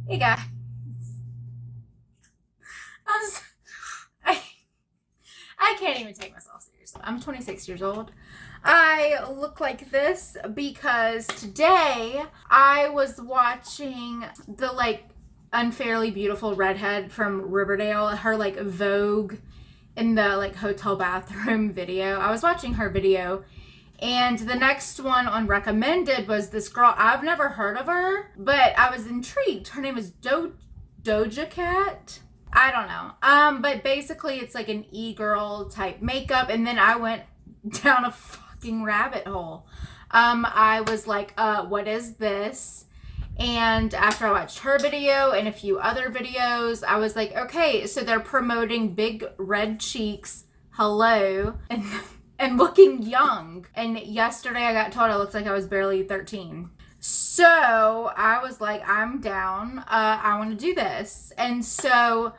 Hey guys. I can't even take myself seriously. I'm 26 years old. I look like this because today I was watching the unfairly beautiful redhead from Riverdale, her Vogue in the hotel bathroom video. I was watching her video, and the next one on recommended was this girl. I've never heard of her, but I was intrigued. Her name is Doja Cat. I don't know. But basically it's like an e-girl type makeup, and then I went down a fucking rabbit hole. I was like, what is this? And after I watched her video and a few other videos, I was like, okay, so they're promoting big red cheeks, hello, and looking young. And yesterday I got told I looked like I was barely 13. So I was like, I'm down. I want to do this. And so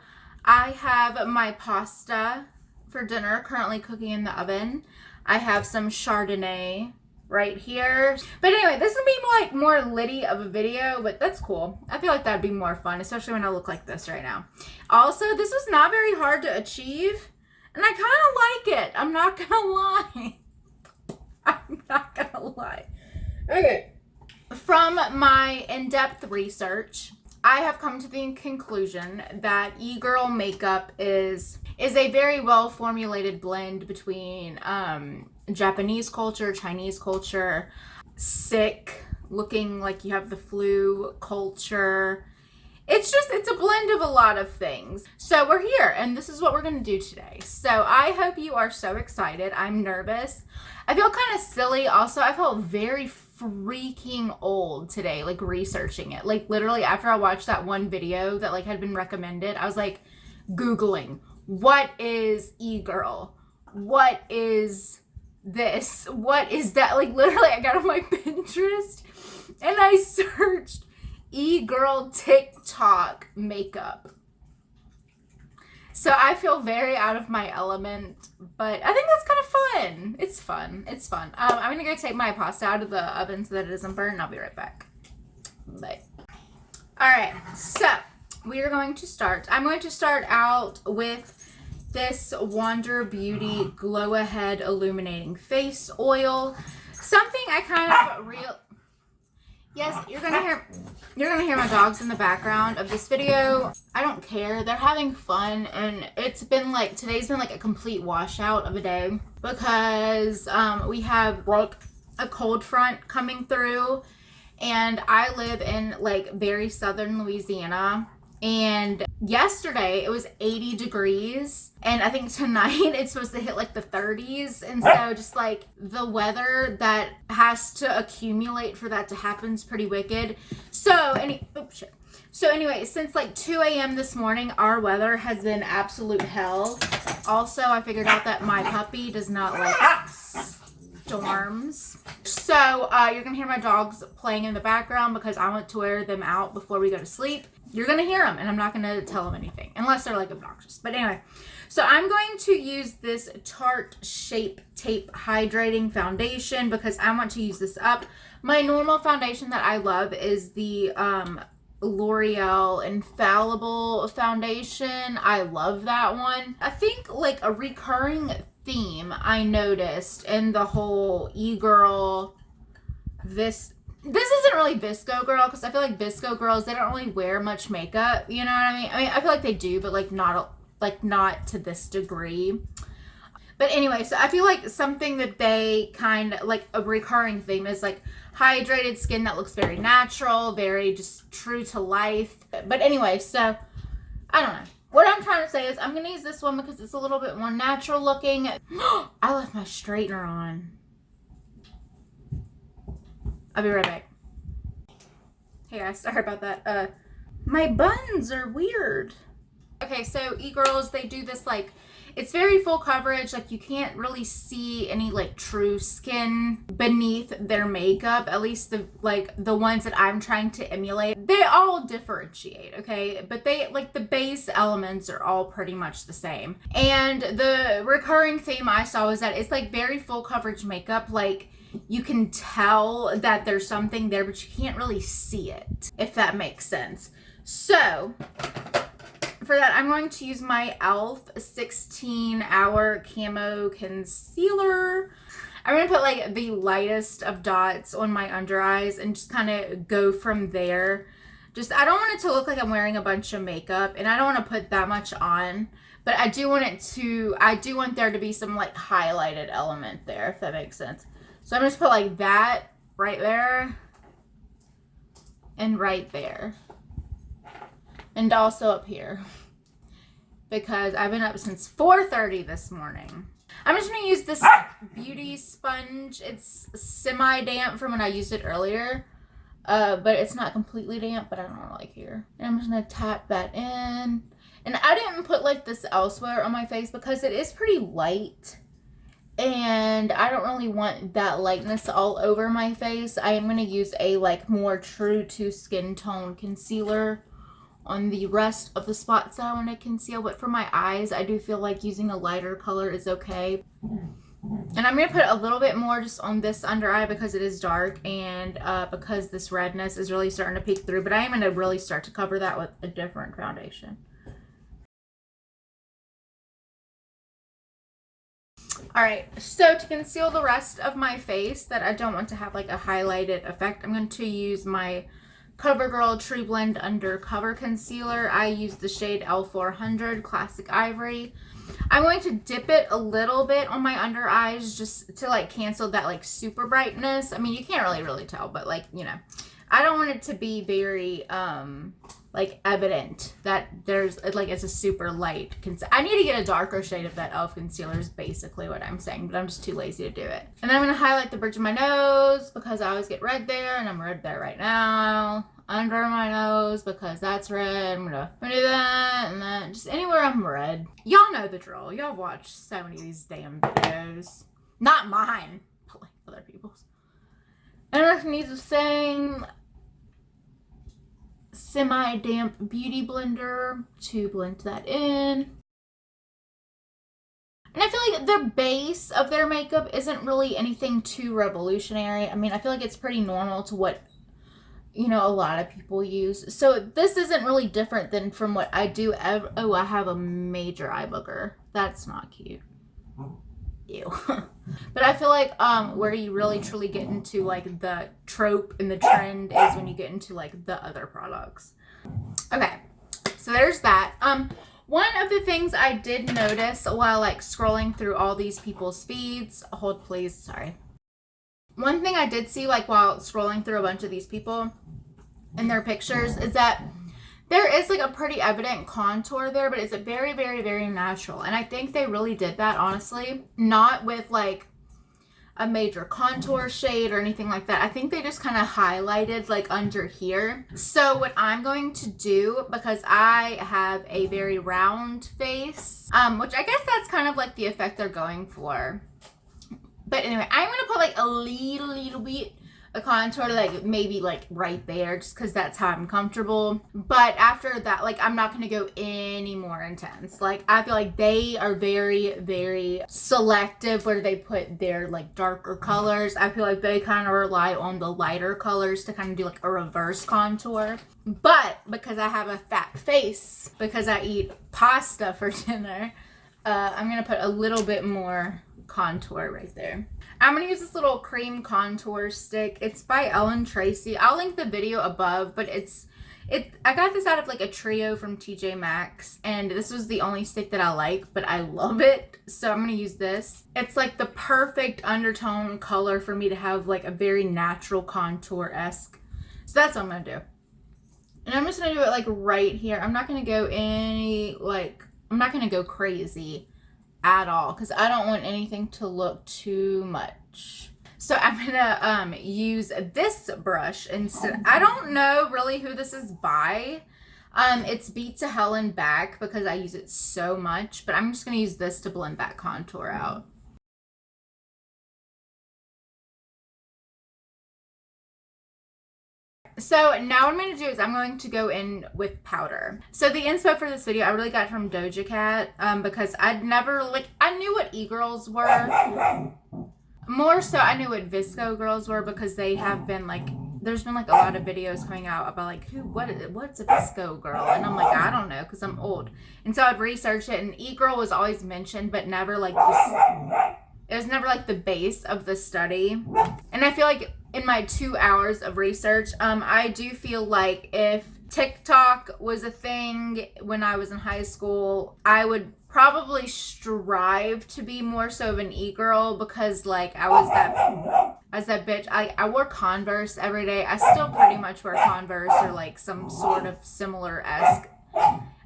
I have my pasta for dinner currently cooking in the oven. I have some Chardonnay right here. But anyway, this would be more litty of a video, but that's cool. I feel like that'd be more fun, especially when I look like this right now. Also, this was not very hard to achieve, and I kind of like it. I'm not gonna lie. I'm not gonna lie. Okay. From my in-depth research, I have come to the conclusion that e-girl makeup is a very well-formulated blend between Japanese culture, Chinese culture, sick, looking like you have the flu culture. It's a blend of a lot of things. So we're here, and this is what we're going to do today. So I hope you are so excited. I'm nervous. I feel kind of silly. Also, I felt very freaking old today, researching it. Literally after I watched that one video that had been recommended, I was Googling, what is e-girl? What is this? What is that? Literally I got on my Pinterest and I searched e-girl TikTok makeup. So I feel very out of my element, but I think that's kind of fun. It's fun. It's fun. I'm going to go take my pasta out of the oven so that it doesn't burn, and I'll be right back. Bye. All right, so we are going to start. I'm going to start out with this Wander Beauty Glow Ahead Illuminating Face Oil. Something I kind of Yes, you're gonna hear my dogs in the background of this video. I don't care. They're having fun, and it's been today's been a complete washout of a day because we have a cold front coming through, and I live in very southern Louisiana. And yesterday it was 80 degrees, and I think tonight it's supposed to hit the 30s, and so just the weather that has to accumulate for that to happen is pretty wicked. So anyway, since 2 a.m. this morning, our weather has been absolute hell. Also, I figured out that my puppy does not like storms. So you're gonna hear my dogs playing in the background because I want to wear them out before we go to sleep. You're going to hear them, and I'm not going to tell them anything, unless they're obnoxious. But anyway, so I'm going to use this Tarte Shape Tape Hydrating Foundation because I want to use this up. My normal foundation that I love is the L'Oreal Infallible Foundation. I love that one. I think a recurring theme I noticed in the whole e-girl, this isn't really Visco girl, because I feel Visco girls, they don't really wear much makeup, you know what I mean? I feel like they do, but not to this degree. But anyway, so I feel something that they kind of a recurring theme is hydrated skin that looks very natural, very just true to life. But anyway, so I don't know. What I'm trying to say is I'm going to use this one because it's a little bit more natural looking. I left my straightener on. I'll be right back. Hey guys, sorry about that. My buns are weird. Okay, so e-girls, they do this it's very full coverage. You can't really see any true skin beneath their makeup. At least the ones that I'm trying to emulate. They all differentiate, okay? But they the base elements are all pretty much the same. And the recurring theme I saw was that it's very full coverage makeup. You can tell that there's something there, but you can't really see it, if that makes sense. So for that, I'm going to use my e.l.f. 16-hour Camo Concealer. I'm going to put like the lightest of dots on my under eyes and just kind of go from there. Just, I don't want it to look like I'm wearing a bunch of makeup, and I don't want to put that much on, but I do want there to be some like highlighted element there, if that makes sense. So I'm just put like that right there and right there. And also up here, because I've been up since 4:30 this morning. I'm just going to use this beauty sponge. It's semi-damp from when I used it earlier, but it's not completely damp, but I don't know, like here. And I'm just going to tap that in. And I didn't put like this elsewhere on my face because it is pretty light, and I don't really want that lightness all over my face. I am going to use a like more true to skin tone concealer on the rest of the spots that I want to conceal, but for my eyes, I do feel like using a lighter color is okay. And I'm going to put a little bit more just on this under eye because it is dark, and because this redness is really starting to peek through, but I am going to really start to cover that with a different foundation. Alright, so to conceal the rest of my face that I don't want to have like a highlighted effect, I'm going to use my Covergirl True Blend Undercover Concealer. I use the shade L400 Classic Ivory. I'm going to dip it a little bit on my under eyes just to like cancel that like super brightness. I mean, you can't really tell, but like, you know, I don't want it to be very like evident that there's like it's a super light I need to get a darker shade of that e.l.f. concealer is basically what I'm saying, but I'm just too lazy to do it. And then I'm going to highlight the bridge of my nose because I always get red there, and I'm red there right now. Under my nose because that's red. I'm gonna do that, and then just anywhere I'm red. Y'all know the drill. Y'all watch so many of these damn videos. Not mine, but like other people's. And I'm gonna use the same semi-damp beauty blender to blend that in. And I feel like the base of their makeup isn't really anything too revolutionary. I mean, I feel like it's pretty normal to what, you know, a lot of people use. So this isn't really different than from what I do. Oh, I have a major eye booger. That's not cute. Ew. But I feel like where you really truly get into like the trope and the trend is when you get into like the other products. Okay, so there's that. One of the things I did notice while like scrolling through all these people's feeds, hold please, sorry. One thing I did see like while scrolling through a bunch of these people and their pictures is that there is like a pretty evident contour there, but it's a very, very, very natural. And I think they really did that, honestly. Not with like a major contour shade or anything like that. I think they just kind of highlighted like under here. So what I'm going to do, because I have a very round face, which I guess that's kind of like the effect they're going for. But anyway, I'm going to put like a little bit a contour like maybe like right there just because that's how I'm comfortable. But after that, like I'm not going to go any more intense. Like I feel like they are very, very selective where they put their like darker colors. I feel like they kind of rely on the lighter colors to kind of do like a reverse contour. But because I have a fat face, because I eat pasta for dinner, I'm going to put a little bit more contour right there. I'm going to use this little cream contour stick. It's by Ellen Tracy. I'll link the video above, but I got this out of like a trio from TJ Maxx, and this was the only stick that I like, but I love it. So I'm going to use this. It's like the perfect undertone color for me to have like a very natural contour-esque. So that's what I'm going to do. And I'm just going to do it like right here. I'm not going to go I'm not going to go crazy at all because I don't want anything to look too much. So I'm gonna use this brush instead. I don't know really who this is by. It's Beat to Hell and Back because I use it so much, but I'm just gonna use this to blend that contour out. So now what I'm going to do is I'm going to go in with powder. So the inspo for this video I really got from Doja Cat because I'd never, like, I knew what e-girls were. More so I knew what Visco girls were because they have been, like, there's been like a lot of videos coming out about like what's a visco girl, and I'm like, I don't know, because I'm old. And so I'd research it, and e-girl was always mentioned, but never like this. It was never like the base of the study. And I feel like in my 2 hours of research, I do feel like if TikTok was a thing when I was in high school, I would probably strive to be more so of an e-girl, because like I was that bitch. I wore Converse every day. I still pretty much wear Converse or like some sort of similar-esque.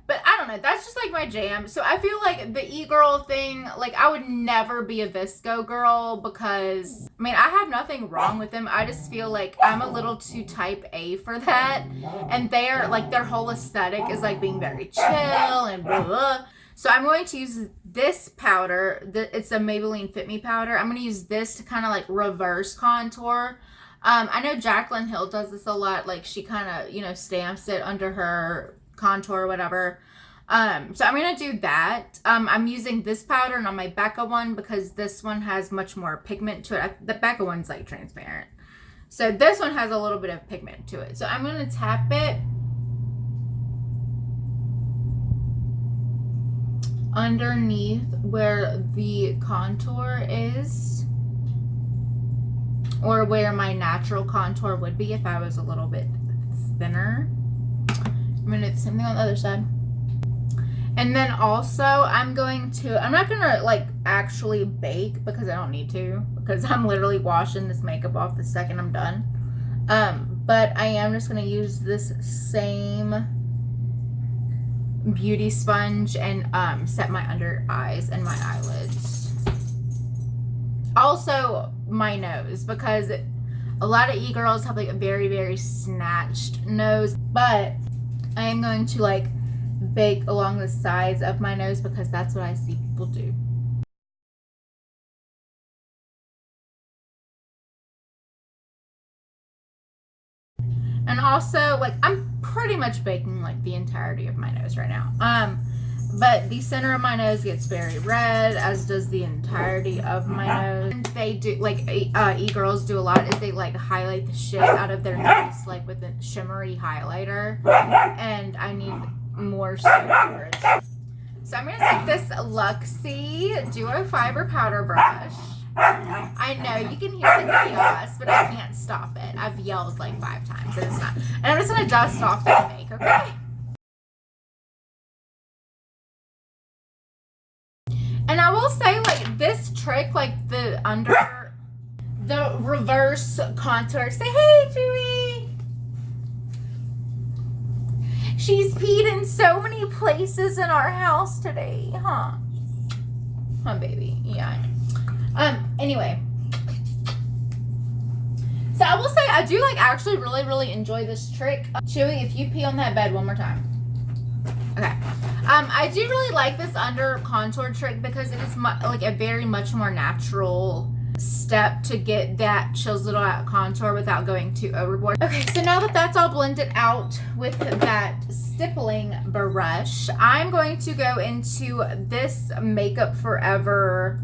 But I don't know. That's just like my jam. So I feel like the e-girl thing, like I would never be a visco girl, because I mean, I have nothing wrong with them. I just feel like I'm a little too type A for that. And they're like, their whole aesthetic is like being very chill and blah, blah. So I'm going to use this powder. It's a Maybelline Fit Me powder. I'm going to use this to kind of like reverse contour. I know Jaclyn Hill does this a lot. Like she kind of, you know, stamps it under her contour or whatever. So I'm going to do that. I'm using this powder and on my Becca one, because this one has much more pigment to it. The Becca one's like transparent. So this one has a little bit of pigment to it. So I'm going to tap it underneath where the contour is, or where my natural contour would be if I was a little bit thinner. I'm gonna do the same thing on the other side. And then also I'm not gonna like actually bake, because I don't need to, because I'm literally washing this makeup off the second I'm done. But I am just gonna use this same beauty sponge and set my under eyes and my eyelids. Also my nose, because a lot of e-girls have like a very, very snatched nose, but I am going to like bake along the sides of my nose, because that's what I see people do. And also, like, I'm pretty much baking like the entirety of my nose right now. But the center of my nose gets very red, as does the entirety of my nose. And they do, like, e-girls do a lot, is they like highlight the shit out of their nose, like with a shimmery highlighter. And I need more storage. So I'm gonna take this Luxie Duo Fiber Powder Brush. I know you can hear the chaos, but I can't stop it. I've yelled like 5 times, and it's not. And I'm just gonna dust off that make, okay? And I will say, like, this trick, like the reverse contour. Say hey, Chewy. She's peed in so many places in our house today, huh? Huh, baby? Yeah. Anyway. So I will say, I do like actually really, really enjoy this trick. Chewy, if you pee on that bed one more time. Okay. I do really like this under contour trick, because it is like a very much more natural step to get that chills little out contour without going too overboard. Okay, so now that that's all blended out with that stippling brush, I'm going to go into this Makeup Forever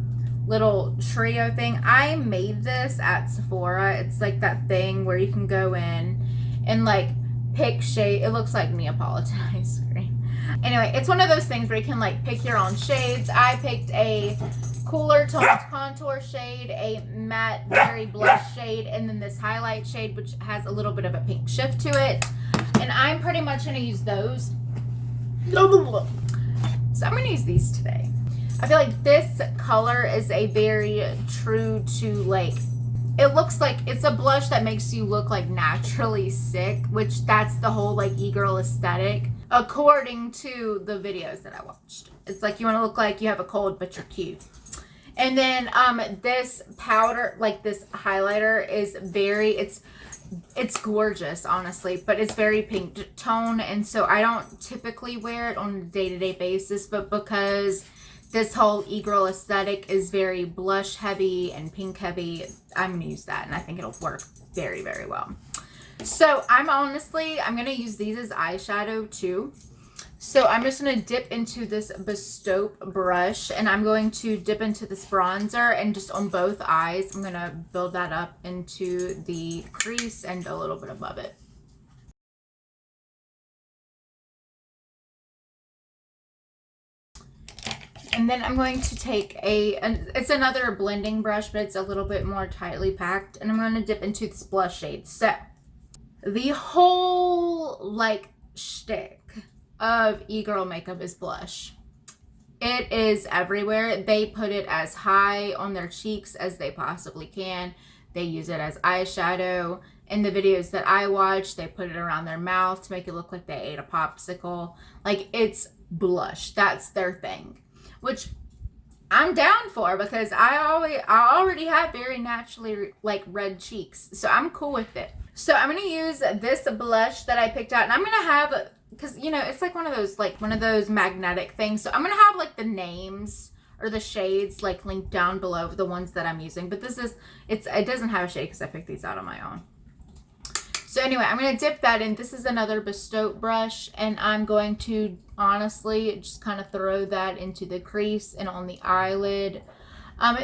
little trio thing. I made this at Sephora. It's like that thing where you can go in and like pick shade. It looks like Neapolitan ice cream. Anyway, it's one of those things where you can like pick your own shades. I picked a cooler toned contour shade, a matte berry blush shade, and then this highlight shade, which has a little bit of a pink shift to it. And I'm pretty much going to use those. So I'm going to use these today. I feel like this color is a very true to like, it looks like it's a blush that makes you look like naturally sick, which that's the whole like e-girl aesthetic, according to the videos that I watched. It's like you want to look like you have a cold, but you're cute. And then this powder, like this highlighter is very, it's gorgeous, honestly, but it's very pink tone. And so I don't typically wear it on a day-to-day basis, but because this whole e-girl aesthetic is very blush heavy and pink heavy, I'm going to use that, and I think it'll work very, very well. So I'm going to use these as eyeshadow too. So I'm just going to dip into this Beige brush, and I'm going to dip into this bronzer, and just on both eyes, I'm going to build that up into the crease and a little bit above it. And then I'm going to take it's another blending brush, but it's a little bit more tightly packed, and I'm going to dip into this blush shade. So the whole like shtick of e-girl makeup is blush. It is everywhere. They put it as high on their cheeks as they possibly can. They use it as eyeshadow. In the videos that I watch, they put it around their mouth to make it look like they ate a popsicle. Like, it's blush. That's their thing, which I'm down for, because I already have very naturally like red cheeks, so I'm cool with it. So I'm going to use this blush that I picked out, and I'm going to have, because, you know, it's like one of those magnetic things. So I'm going to have like the names or the shades like linked down below the ones that I'm using. But it doesn't have a shade because I picked these out on my own. So anyway, I'm going to dip that in. This is another Beige brush, and I'm going to honestly just kind of throw that into the crease and on the eyelid.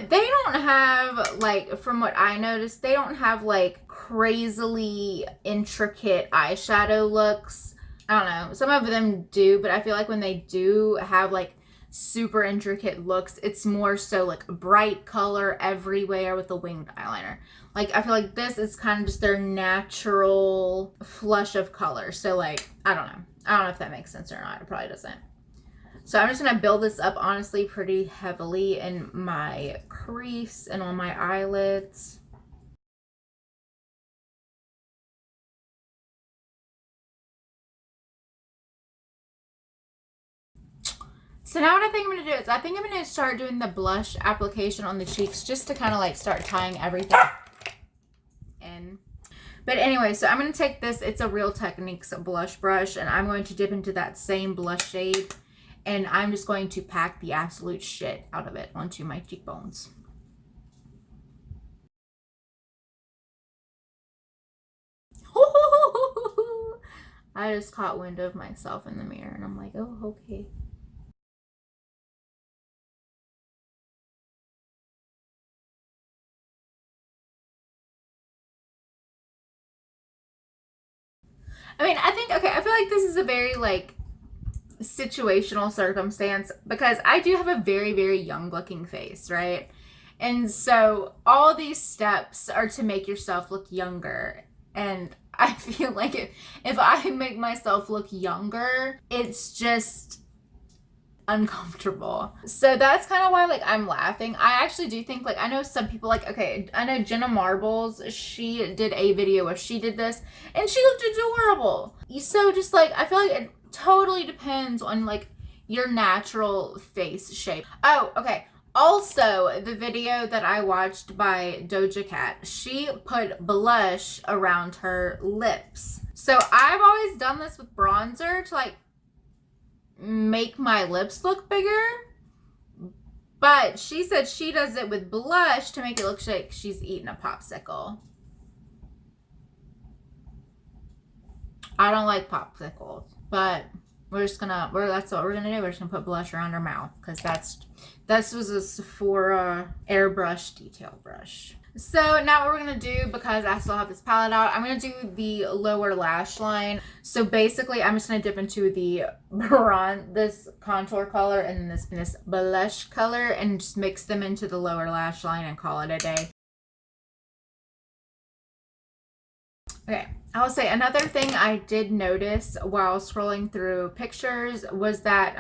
They don't have, like, from what I noticed, they don't have like crazily intricate eyeshadow looks. I don't know, some of them do, but I feel like when they do have like super intricate looks, it's more so like bright color everywhere with the winged eyeliner. Like, I feel like this is kind of just their natural flush of color. So like, I don't know if that makes sense or not. It probably doesn't. So I'm just going to build this up, honestly, pretty heavily in my crease and on my eyelids. So now what I think I'm going to do is I think I'm going to start doing the blush application on the cheeks, just to kind of like start tying everything in. But anyway, so I'm going to take this, it's a Real Techniques blush brush, and I'm going to dip into that same blush shade, and I'm just going to pack the absolute shit out of it onto my cheekbones. I just caught wind of myself in the mirror, and I'm like, oh, okay. I mean, I feel like this is a very like situational circumstance, because I do have a very, very young looking face, right? And so all these steps are to make yourself look younger. And I feel like if I make myself look younger, it's just uncomfortable. So that's kind of why like I'm laughing. I actually do think, like, I know some people, like, okay, I know Jenna Marbles, she did a video where she did this and she looked adorable. So just like, I feel like it totally depends on like your natural face shape. Oh, okay. Also, the video that I watched by Doja Cat, she put blush around her lips. So I've always done this with bronzer to like make my lips look bigger, but she said she does it with blush to make it look like she's eating a popsicle. I don't like popsicles, but that's what we're gonna do. We're just gonna put blush around her mouth, because this was a Sephora airbrush detail brush. So now what we're going to do, because I still have this palette out, I'm going to do the lower lash line. So basically, I'm just going to dip into this contour color and this blush color, and just mix them into the lower lash line and call it a day. Okay, I'll say another thing I did notice while scrolling through pictures was that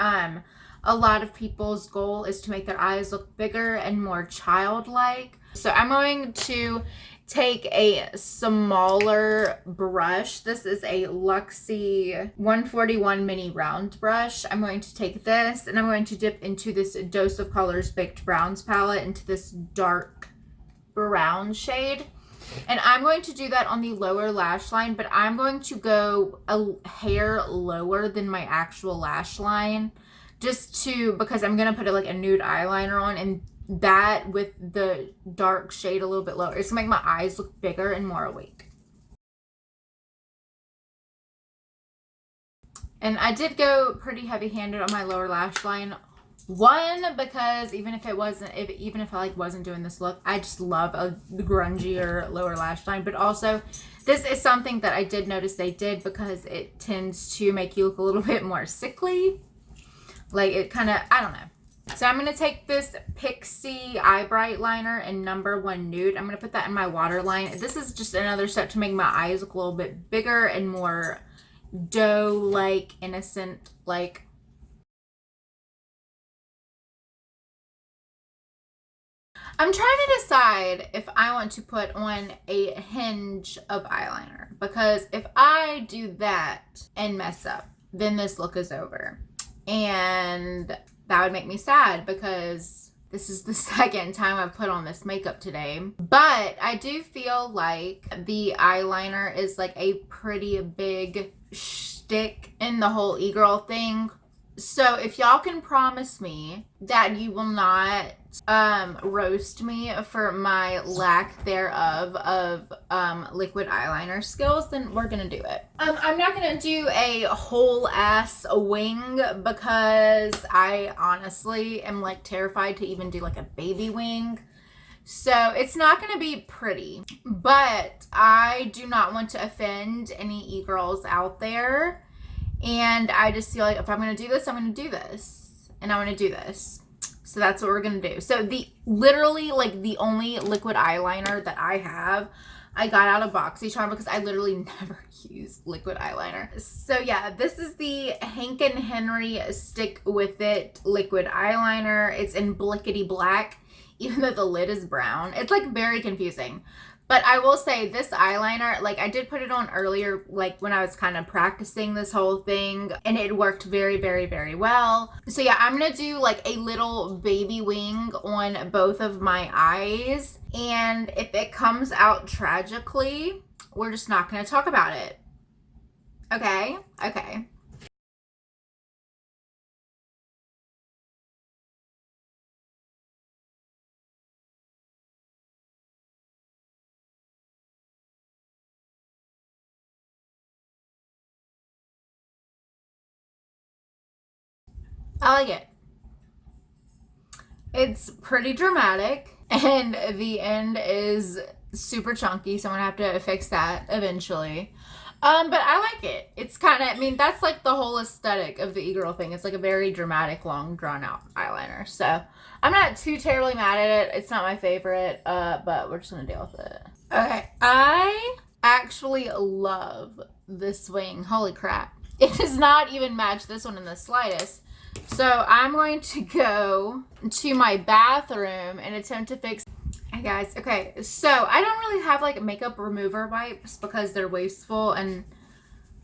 a lot of people's goal is to make their eyes look bigger and more childlike. So I'm going to take a smaller brush. This is a Luxie 141 mini round brush. I'm going to take this and I'm going to dip into this Dose of Colors Baked Browns palette into this dark brown shade. And I'm going to do that on the lower lash line, but I'm going to go a hair lower than my actual lash line, because I'm going to put like a nude eyeliner on, and that with the dark shade a little bit lower, it's going to make my eyes look bigger and more awake. And I did go pretty heavy-handed on my lower lash line. One, because even if I like wasn't doing this look, I just love a grungier lower lash line. But also, this is something that I did notice they did because it tends to make you look a little bit more sickly. Like it kind of, I don't know. So I'm going to take this Pixi Eye Bright Liner in number 1 Nude. I'm going to put that in my waterline. This is just another step to make my eyes look a little bit bigger and more doe-like, innocent-like. I'm trying to decide if I want to put on a hinge of eyeliner, because if I do that and mess up, then this look is over. And that would make me sad because this is the second time I've put on this makeup today. But I do feel like the eyeliner is like a pretty big shtick in the whole e-girl thing. So if y'all can promise me that you will not roast me for my lack thereof of liquid eyeliner skills, then we're gonna do it. I'm not gonna do a whole ass wing because I honestly am like terrified to even do like a baby wing. So it's not going to be pretty, but I do not want to offend any e-girls out there. And I just feel like if I'm going to do this, I'm going to do this. And I'm going to do this. So that's what we're going to do. So literally like the only liquid eyeliner that I have, I got out of BoxyCharm because I literally never use liquid eyeliner. So yeah, this is the Hank and Henry Stick With It liquid eyeliner. It's in Blickity Black, even though the lid is brown. It's like very confusing. But I will say this eyeliner, like I did put it on earlier, like when I was kind of practicing this whole thing, and it worked very, very, very well. So yeah, I'm going to do like a little baby wing on both of my eyes. And if it comes out tragically, we're just not going to talk about it. Okay? Okay. I like it. It's pretty dramatic, and the end is super chunky, so I'm gonna have to fix that eventually. But I like it. It's kind of, I mean, that's like the whole aesthetic of the e-girl thing. It's like a very dramatic, long, drawn-out eyeliner. So I'm not too terribly mad at it. It's not my favorite, but we're just gonna deal with it. Okay, I actually love this wing. Holy crap. It does not even match this one in the slightest. So I'm going to go to my bathroom and attempt to fix. Hey guys, okay, so I don't really have like makeup remover wipes because they're wasteful, and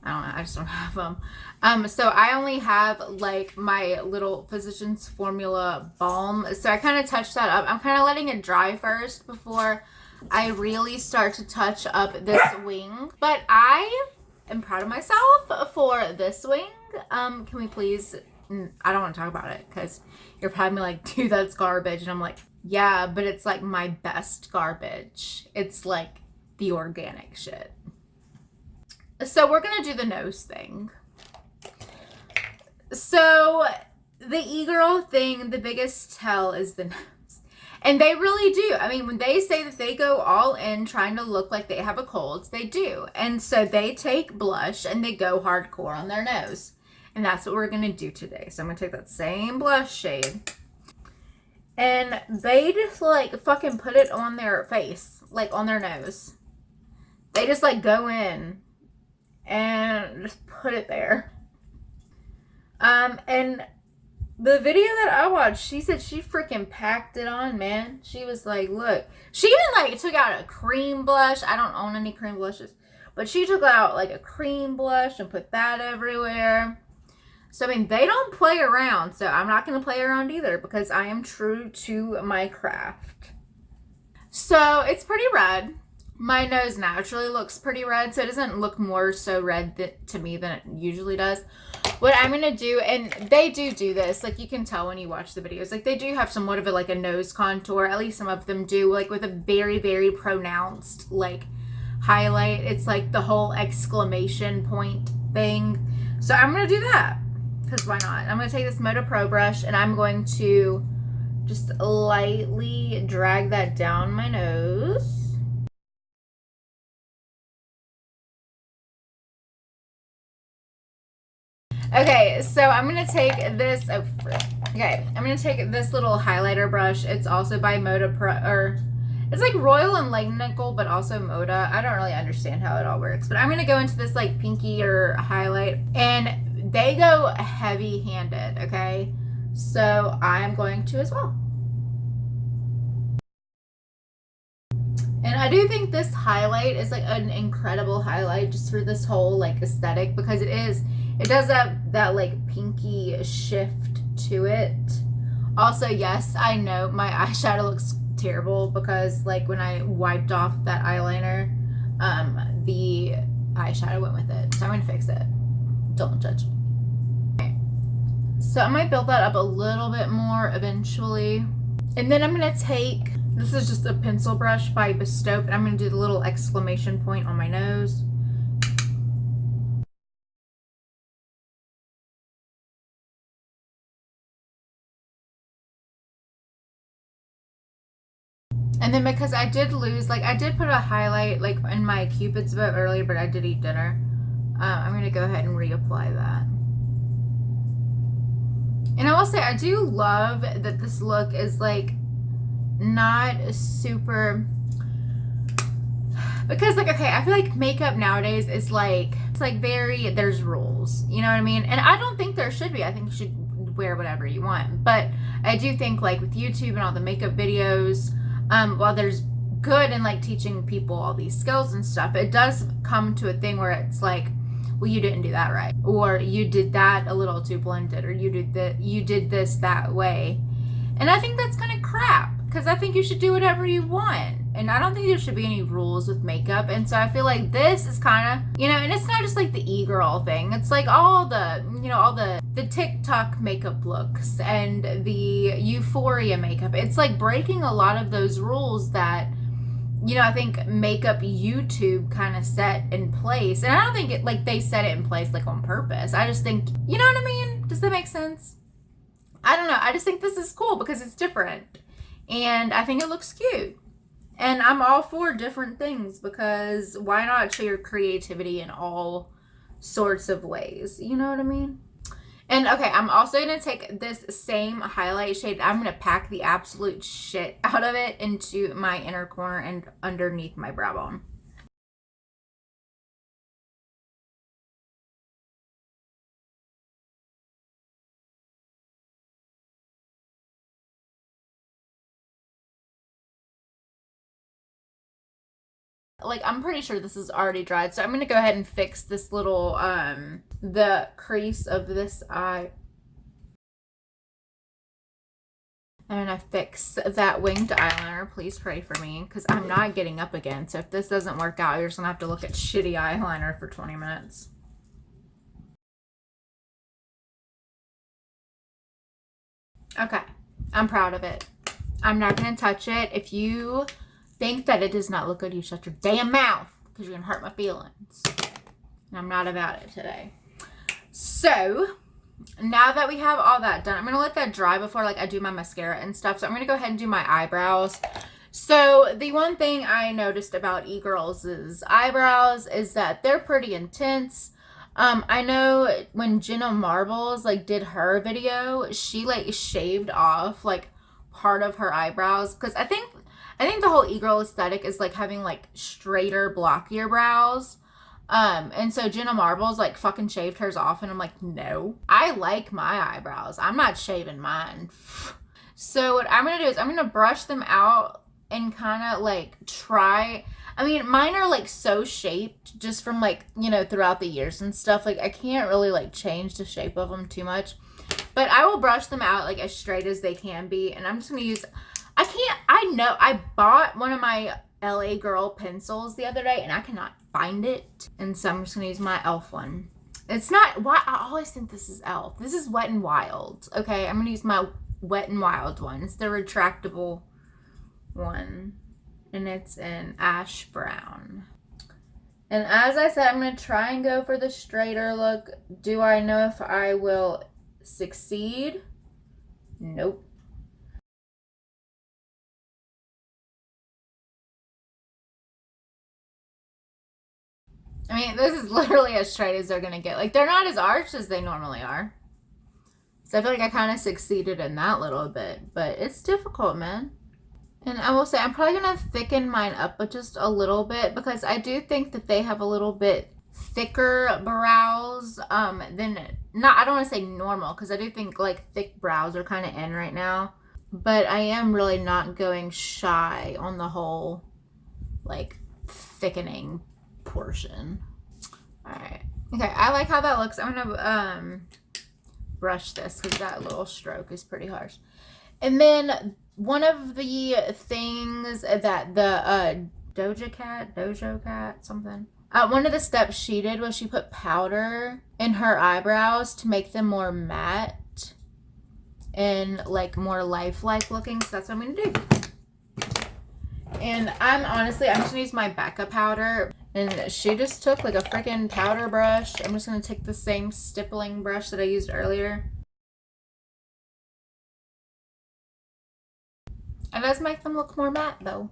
I don't know, I just don't have them. So I only have like my little Physicians Formula balm. So I kind of touched that up. I'm kind of letting it dry first before I really start to touch up this wing. But I am proud of myself for this wing. Can we please? I don't want to talk about it because you're probably like, dude, that's garbage. And I'm like, yeah, but it's like my best garbage. It's like the organic shit. So we're going to do the nose thing. So the e-girl thing, the biggest tell is the nose. And they really do. I mean, when they say that they go all in trying to look like they have a cold, they do. And so they take blush and they go hardcore on their nose. And that's what we're going to do today. So I'm going to take that same blush shade. And they just like fucking put it on their face. Like on their nose. They just like go in. And just put it there. And the video that I watched, she said she freaking packed it on, man. She was like, look. She even like took out a cream blush. I don't own any cream blushes. But she took out like a cream blush and put that everywhere. So, I mean, they don't play around, so I'm not going to play around either because I am true to my craft. So, it's pretty red. My nose naturally looks pretty red, so it doesn't look more so red to me than it usually does. What I'm going to do, and they do this, like you can tell when you watch the videos, like they do have somewhat of a nose contour, at least some of them do, like with a very, very pronounced, like, highlight. It's like the whole exclamation point thing. So I'm going to do that because why not? I'm going to take this Moda Pro brush and I'm going to just lightly drag that down my nose. Okay, so I'm going to take this, okay, I'm going to take this little highlighter brush. It's also by Moda Pro, or it's like Royal and Nickel, but also Moda. I don't really understand how it all works, but I'm going to go into this like pinkier highlight, and they go heavy-handed, okay? So I'm going to as well. And I do think this highlight is like an incredible highlight just for this whole like aesthetic, because it does have that like pinky shift to it. Also, yes, I know my eyeshadow looks terrible because like when I wiped off that eyeliner, the eyeshadow went with it. So I'm gonna fix it. Don't judge me. Okay. So I might build that up a little bit more eventually. And then I'm gonna take, this is just a pencil brush by Bestow, and I'm gonna do the little exclamation point on my nose. And then because I did lose, like I did put a highlight like in my Cupid's bow earlier, but I did eat dinner. I'm going to go ahead and reapply that. And I will say, I do love that this look is like not super, because like, okay, I feel like makeup nowadays is like, it's like very, there's rules, you know what I mean? And I don't think there should be. I think you should wear whatever you want. But I do think like with YouTube and all the makeup videos, while there's good in like teaching people all these skills and stuff, it does come to a thing where it's like, well, you didn't do that right, or you did that a little too blended, or you did this that way. And I think that's kind of crap, because I think you should do whatever you want, and I don't think there should be any rules with makeup. And so I feel like this is kind of, you know, and it's not just like the e-girl thing, it's like all the, you know, all the TikTok makeup looks and the Euphoria makeup. It's like breaking a lot of those rules that, you know, I think makeup YouTube kind of set in place. And I don't think it like they set it in place like on purpose. I just think, you know what I mean? Does that make sense? I don't know. I just think this is cool because it's different. And I think it looks cute. And I'm all for different things, because why not show your creativity in all sorts of ways? You know what I mean? And okay, I'm also going to take this same highlight shade. I'm going to pack the absolute shit out of it into my inner corner and underneath my brow bone. Like, I'm pretty sure this is already dried, so I'm going to go ahead and fix this little, the crease of this eye. I'm going to fix that winged eyeliner. Please pray for me, because I'm not getting up again. So if this doesn't work out, you're just going to have to look at shitty eyeliner for 20 minutes. Okay. I'm proud of it. I'm not going to touch it. If you think that it does not look good, you shut your damn mouth, because you're going to hurt my feelings. And I'm not about it today. So now that we have all that done, I'm going to let that dry before like I do my mascara and stuff. So I'm going to go ahead and do my eyebrows. So the one thing I noticed about e-girls' eyebrows is that they're pretty intense. I know when Jenna Marbles like did her video, she like shaved off like part of her eyebrows, because I think the whole e-girl aesthetic is like having like straighter, blockier brows. And so Jenna Marbles like fucking shaved hers off, and I'm like, no, I like my eyebrows. I'm not shaving mine. So what I'm gonna do is I'm gonna brush them out and kind of like try. I mean, mine are like so shaped just from like, you know, throughout the years and stuff. Like I can't really like change the shape of them too much, but I will brush them out like as straight as they can be. And I'm just gonna use, I bought one of my LA Girl pencils the other day and I cannot find it. And so I'm just going to use my e.l.f. one. It's not, why I always think this is e.l.f. This is Wet n Wild. Okay, I'm going to use my Wet n Wild one. It's the retractable one. And it's in ash brown. And as I said, I'm going to try and go for the straighter look. Do I know if I will succeed? Nope. I mean, this is literally as straight as they're going to get. Like, they're not as arched as they normally are. So I feel like I kind of succeeded in that little bit. But it's difficult, man. And I will say, I'm probably going to thicken mine up just a little bit, because I do think that they have a little bit thicker brows than, not, I don't want to say normal, because I do think like thick brows are kind of in right now. But I am really not going shy on the whole like thickening portion. All right. Okay, I like how that looks. I'm gonna brush this because that little stroke is pretty harsh. And then one of the things that the Doja Cat, something. One of the steps she did was she put powder in her eyebrows to make them more matte and like more lifelike looking. So that's what I'm gonna do. And I'm just gonna use my backup powder. And she just took like a freaking powder brush. I'm just gonna take the same stippling brush that I used earlier. It does make them look more matte though.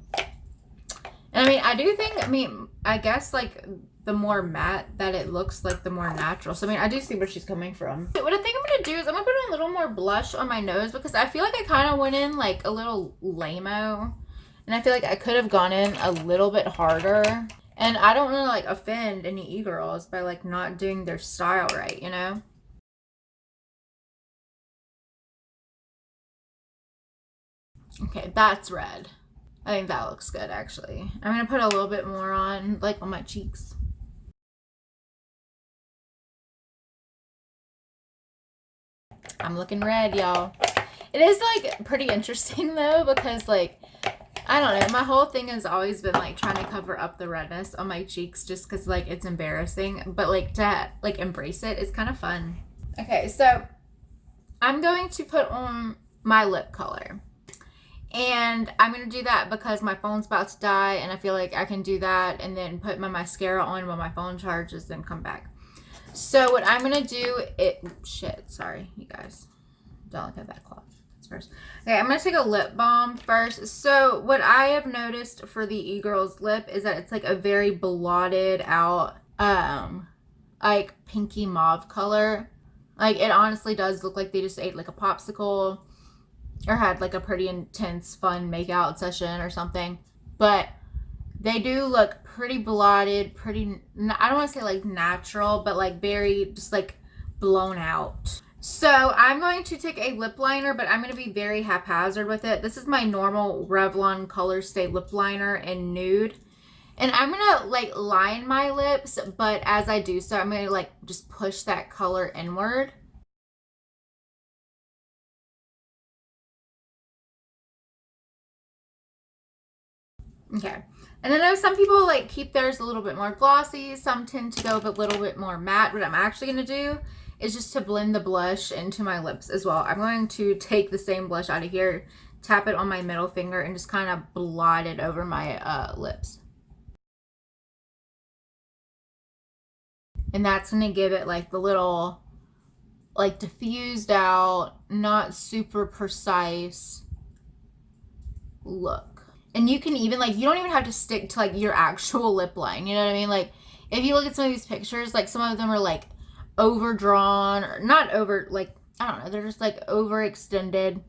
And I mean, I guess like the more matte that it looks, like the more natural. So I mean, I do see where she's coming from. What I think I'm gonna do is I'm gonna put a little more blush on my nose, because I feel like I kind of went in like a little lame-o. And I feel like I could have gone in a little bit harder. And I don't want to like offend any e-girls by like not doing their style right, you know? Okay, that's red. I think that looks good actually. I'm gonna put a little bit more on, like on my cheeks. I'm looking red, y'all. It is like pretty interesting though, because like, I don't know, my whole thing has always been like trying to cover up the redness on my cheeks just because like it's embarrassing, but like to like embrace it is kind of fun. Okay, so I'm going to put on my lip color, and I'm going to do that because my phone's about to die, and I feel like I can do that and then put my mascara on when my phone charges, then come back. So what I'm going to do, sorry you guys, don't look at that cloth. First. Okay, I'm going to take a lip balm first. So what I have noticed for the e-girl's lip is that it's like a very blotted out, like pinky mauve color. Like it honestly does look like they just ate like a popsicle or had like a pretty intense fun makeout session or something. But they do look pretty blotted, pretty, I don't want to say like natural, but like very just like blown out. So I'm going to take a lip liner, but I'm going to be very haphazard with it. This is my normal Revlon ColorStay lip liner in Nude. And I'm going to like line my lips, but as I do so, I'm going to like just push that color inward. Okay. And then I know some people like keep theirs a little bit more glossy. Some tend to go a little bit more matte. What I'm actually going to do is just to blend the blush into my lips as well. I'm going to take the same blush out of here, tap it on my middle finger, and just kind of blot it over my lips. And that's going to give it like the little, like diffused out, not super precise look. And you can even like, you don't even have to stick to like your actual lip line. You know what I mean? Like if you look at some of these pictures, like some of them are like overdrawn, or not over, like I don't know, they're just like overextended.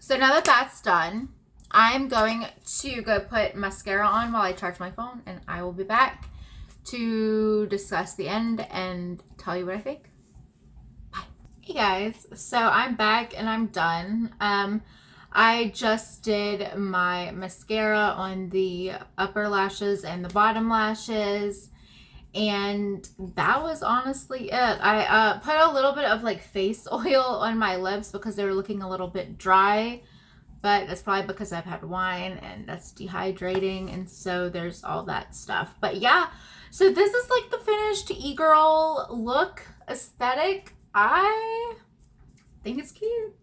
So now that that's done, I'm going to go put mascara on while I charge my phone, and I will be back to discuss the end and tell you what I think. Bye. Hey guys, so I'm back and I'm done. I just did my mascara on the upper lashes and the bottom lashes, and that was honestly it. I put a little bit of like face oil on my lips because they were looking a little bit dry, but that's probably because I've had wine and that's dehydrating, and so there's all that stuff. But yeah, so this is like the finished e-girl look aesthetic. I think it's cute.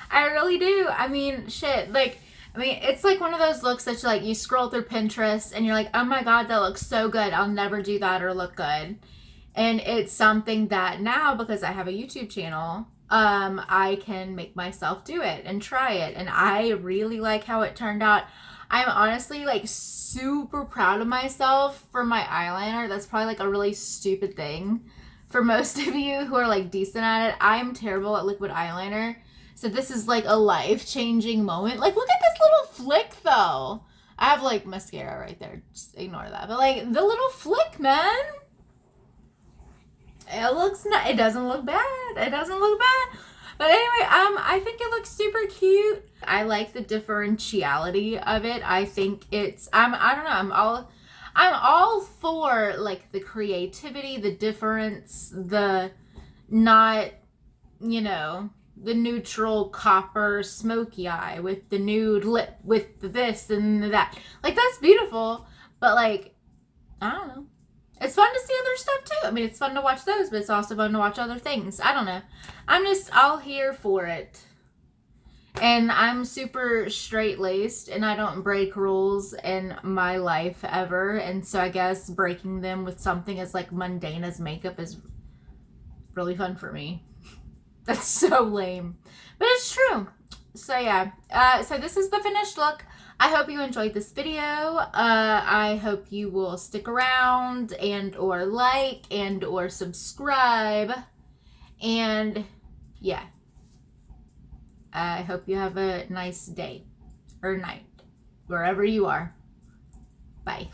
I really do. I mean, shit, like I mean, it's like one of those looks that you scroll through Pinterest and you're like, oh my God, that looks so good. I'll never do that or look good. And it's something that now, because I have a YouTube channel, I can make myself do it and try it. And I really like how it turned out. I'm honestly like super proud of myself for my eyeliner. That's probably like a really stupid thing for most of you who are like decent at it. I'm terrible at liquid eyeliner. So this is like a life-changing moment. Like, look at this little flick though. I have like mascara right there. Just ignore that. But like the little flick, man. It looks not, it doesn't look bad. It doesn't look bad. But anyway, I think it looks super cute. I like the differentiality of it. I think it's I don't know, I'm all for like the creativity, the difference, the not, you know, the neutral copper smoky eye with the nude lip with this and that. Like, that's beautiful, but like, I don't know. It's fun to see other stuff too. I mean, it's fun to watch those, but it's also fun to watch other things. I don't know. I'm just all here for it. And I'm super straight-laced, and I don't break rules in my life ever. And so I guess breaking them with something as like mundane as makeup is really fun for me. That's so lame, but it's true. So yeah, so this is the finished look. I hope you enjoyed this video. I hope you will stick around and or like and or subscribe. And yeah, I hope you have a nice day or night wherever you are. Bye.